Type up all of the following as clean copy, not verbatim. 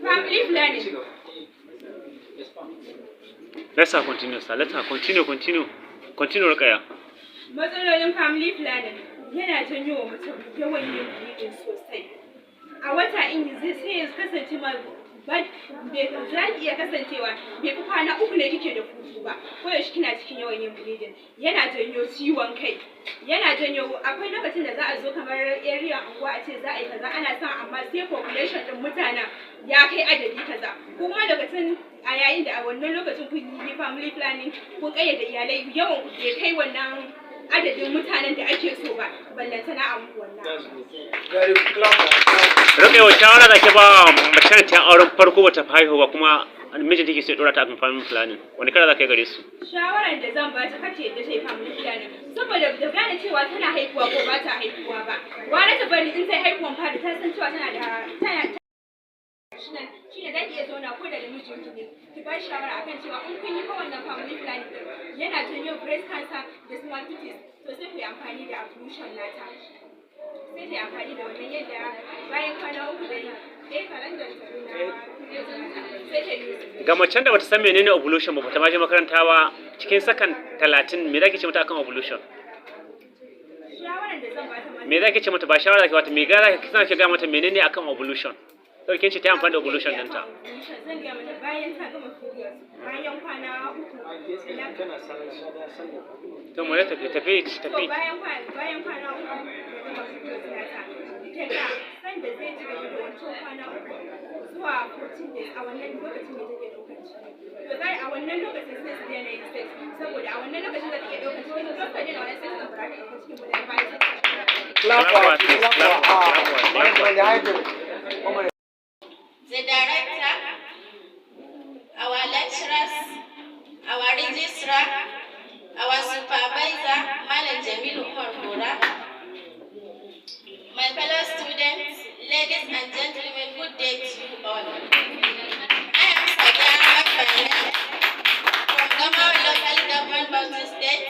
Family planning. Let's continue, sir. Let's continue. Continue, Rukaya. Matsalolin family planning yana janyo wa mutum yawan yin bleeding sosai. A wata in sai ya kasance ma za ki iya kasancewa bai fi kwana 3 ne kike da hutu ba, ko yaushe kina cikin yawan yin bleeding. Yana janyo ciwon kai, yana janyo akwai lokacin da za a zo kamar area unguwa a ce za a yi kaza ana son amma sai population din mutanen ya kai adadi kaza, kuma lokacin a yayin da a wannan lokacin kun yi family planning kun kayyade iyalai yawan ku bai kai wannan adadin mutanen da ake so ba, ballantana a muku wannan. Rubewa shawara da ke ba mace ta auren farko bata haihu ba kuma mijin take sai dora ta akan family planning. Wani kara za ka yi gare su? Shawaran da zan ba ta kace yadda ta yi family planning saboda da gane cewa tana haihuwa ko ba ta haihuwa ba. Wani ta bari in sai haihuwan fari ta san cewa tana shi ne za ki iya zauna ko da mijinki ne ki ba shawara akan cewa in kun yi wannan family planning yana janyo breast cancer da small fetus, to sai ku yi amfani da abortion nata. Sai ta yi amfani da wannan yadda bayan kwana 3 da yi kalandar sai ta yi. Ga macen da bata san menene ovulation ba, bata ma je makaranta ba, cikin sakan 30 me zaki ce mata akan ovulation? Shawaran da zan ba ta me zaki ce mata ba shawara zaki bata me ga mata menene akan ovulation? Sai kin ce ta amfani da ovulation ɗinta. Zan ga mata bayan ta gama period, bayan kwana 3 tana sallah. To mu tafi. Bayan kwana 3 da gama period nata, daga san da zai ci gaba da wancan kwana 3 zuwa 14 days a wannan lokacin da take daukar ciki. To sai a wannan lokacin sai su daina yin sex saboda a wannan lokacin da take daukar ciki, to sai daina wannan sex da ba ta daukar cikin ba da bayan Clap. The director, our lecturers, our registrar, our supervisor, Malam Jamilu Umar Gora, my fellow students, ladies and gentlemen, good day to you all. I am Sadiya Makbana from Kano Local Government, Bauchi State,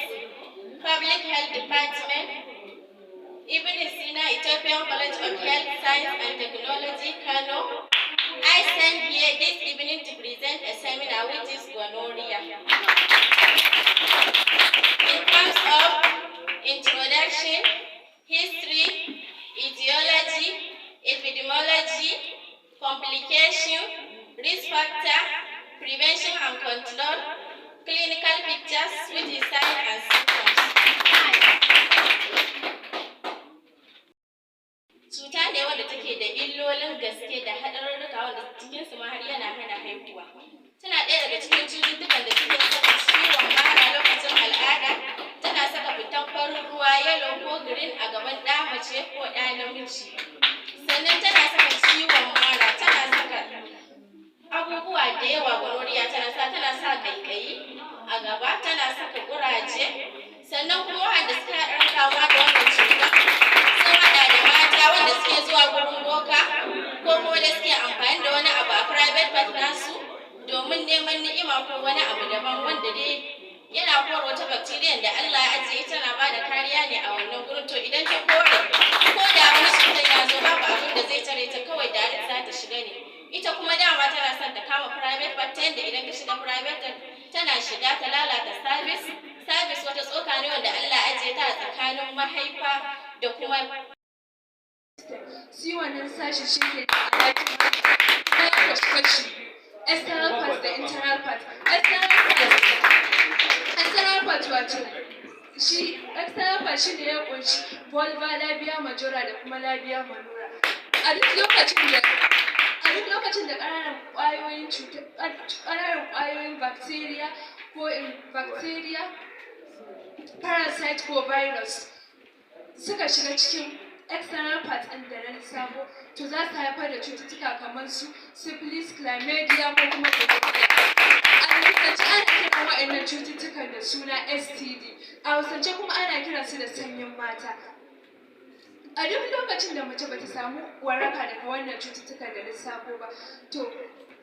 Public Health Department, Ibn Sina Ethiopian College of Health Science and Technology, Kano. I stand here this evening to present a seminar which is gonorrhea. In terms of introduction, history, etiology, epidemiology, complication, risk factor, prevention and control, clinical pictures with its signs and symptoms. Cuta ne wanda take da illolin gaske da haɗarurruka wanda cikinsu ma har yana hana haihuwa. Tana ɗaya daga cikin cututtukan da suke saka ciwon mara lokacin al'ada, tana saka fitan farin ruwa yalo ko green a gaban ɗa mace ko ɗa namiji. Sannan tana saka ciwon mara, tana saka abubuwa da yawa. Gonorrhea tana sa kaikayi a gaba, tana saka ƙuraje. Sannan kuma wanda suka haɗa kamuwa da wannan cuta sun haɗa da mata wanda suke zuwa gurin boka ko kuma da suke amfani da wani abu a private part nasu domin neman ni'ima ko wani abu daban wanda dai yana kore wata bacteria da Allah ya ajiye tana ba da kariya ne a wannan gurin. To idan ta kore ko da wani cutar ya zo babu abin da zai tare ta, kawai da za ta shiga ne. Ita kuma dama tana son ta kama private part, ta yadda idan ka shiga private tana shiga ta lalata service wata tsoka ne wanda Allah ya ajiye ta a tsakanin mahaifa da kuma wannan sashi shi ke da alaƙa kashi external part da internal part. External part wato shi external part shi ne ya kunshi vulva, labia majora da kuma labia minora. A duk lokacin da ƙananan ƙwayoyin bacteria ko bacteria, parasite ko virus suka shiga cikin external part ɗin da na lissafo, to za su haifar da cututtuka kamar su syphilis, chlamydia ko kuma gonorrhea. A likitance ana kiran waɗannan cututtukan da suna STD, a Hausance kuma ana kiransu da sanyin mata. A duk lokacin da mace bata samu waraka daga wannan cututtukan da lissafo ba, to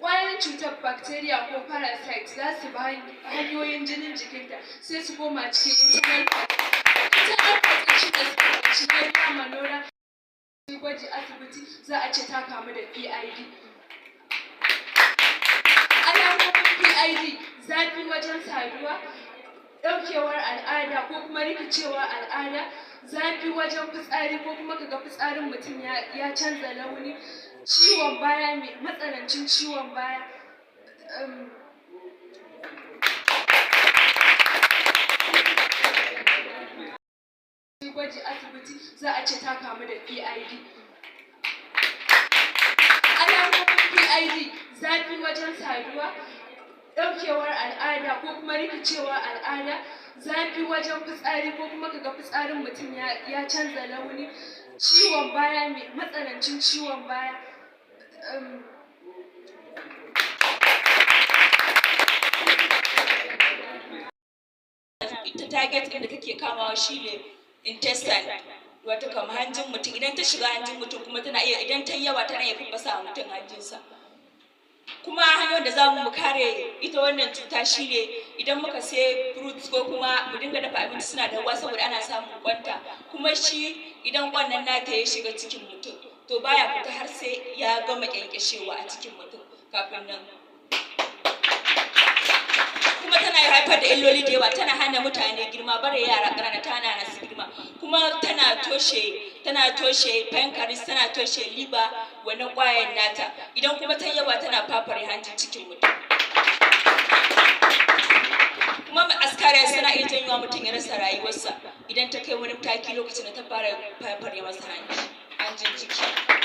ƙwayoyin cutar bacteria ko parasite za su bi hanyoyin jinin jikinta sai su koma cikin internal part. Internal part shi da shi ne manora. Gwaji asibiti za a ce ta kamu da PID. PID zafi wajen saduwa, ɗaukewar al'ada ko kuma rikicewar al'ada, zafi wajen fitsari ko kuma kaga fitsarin mutum ya canza launi, ciwon baya mai matsanancin ciwon baya, gwaji asibiti za a ce ta kamu da PID. Alamomin PID zafi wajen saduwa, ɗaukewar al'ada ko kuma rikicewar al'ada, zafi wajen fitsari ko kuma kaga fitsarin mutum ya canza launi, ciwon baya mai matsanancin ciwon baya, ita target ɗin da take kamawa shine intestine, wato kamar hanjin mutum. Idan ta shiga hanjin mutum kuma tana iya, idan ta yi yawa tana iya fasa mutum hanjinsa. Kuma hanyoyin da za mu kare ita wannan cuta shine idan muka sai fruits ko kuma mu dinga dafa abinci suna da ruwa saboda ana samun kwanta. Kuma shi idan wannan nata ya shiga cikin mutum to baya fita har sai ya gama kyankyashewa a cikin mutum kafin nan. Kuma tana haifar da illoli da yawa, tana hana mutane girma, bare yara ƙanana, tana hana su girma. Kuma tana toshe pancreas, tana toshe liver, wannan ƙwayan nata. Idan kuma ta yawa tana fafare hanjin cikin mutum. Kuma askariya suna iya janyowa mutum ya rasa rayuwarsa idan ta kai wani mataki lokacin da ta fara fafare masa hanjin ciki.